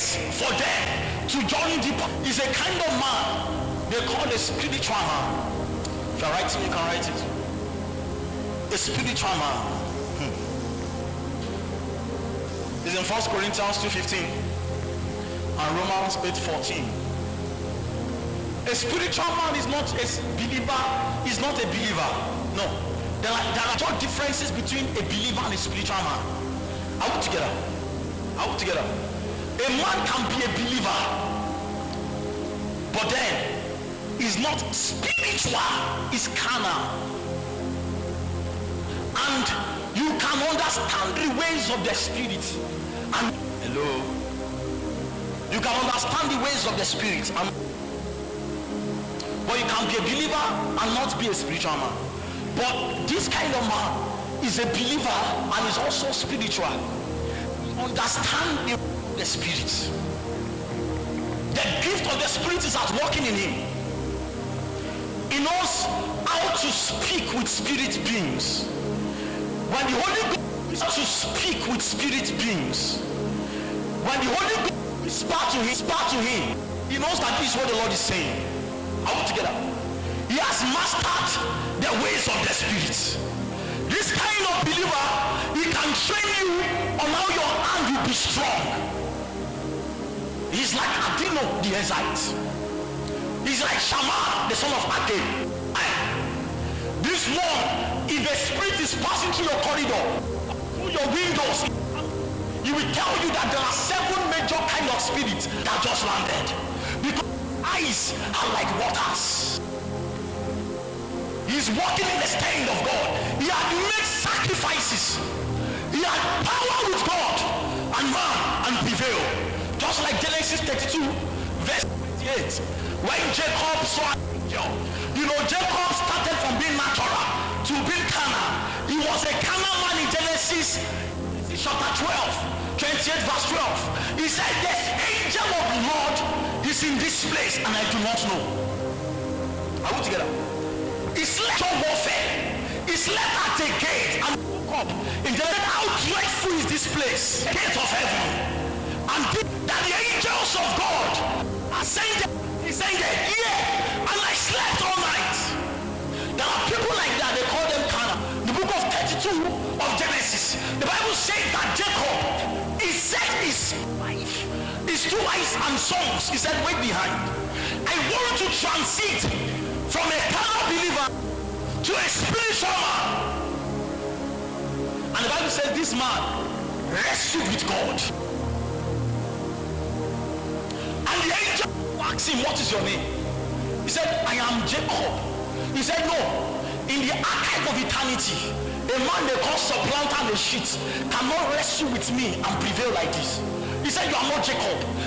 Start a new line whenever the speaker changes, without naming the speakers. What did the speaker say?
space for them to journey deeper. Is a kind of man they call a spiritual man. If you're writing, you can write it. A spiritual man. It's in 1 Corinthians 2:15 and Romans 8:14. A spiritual man is not a believer, is not a believer. No. There are two differences between a believer and a spiritual man. Are we together? Are we together? A man can be a believer, but then is not spiritual, is carnal. And you can understand the ways of the spirit. And hello. You can understand the ways of the spirit. But you can be a believer and not be a spiritual man. But this kind of man is a believer and is also spiritual. Understand the spirit. The gift of the spirit is at working in him. He knows how to speak with spirit beings. When the Holy Ghost is to speak with spirit beings, when the Holy Ghost whisper to him, he knows that this is what the Lord is saying. Are we together? He has mastered the ways of the spirit. This kind of believer, he can train you on how your hand will be strong. He's like Adino the Ezite. He's like Shammah the son of Agag. This one, if the spirit is passing through your corridor, through your windows, he will tell you that there are 7 major kind of spirits that just landed. Because eyes are like waters. He's walking in the stand of God. He had made sacrifices. He had power with God and man and prevail. Just like Genesis 32 verse 28, when Jacob saw an angel. You know, Jacob started from being natural to being carnal. He was a carnal man in Genesis chapter 12, 28 verse 12. He said, this angel of the Lord is in this place and I do not know. Are we together? He slept on warfare. He slept at a gate and woke up. And they said, how dreadful is this place? Gate of heaven. And that the angels of God ascended. He said, yeah. And I slept all night. There are people like that, they call them carnal. The book of 32 of Genesis, the Bible says that Jacob, he said his wife, his 2 wives and sons, he said, wait behind. I want to transit from a carnal believer to a spiritual man. And the Bible says this man wrestled with God. And the angel asked him, what is your name? He said, I am Jacob. He said, no, in the archive of eternity, a man they call supplanter and a cheat cannot wrestle with me and prevail like this. He said, you are not Jacob.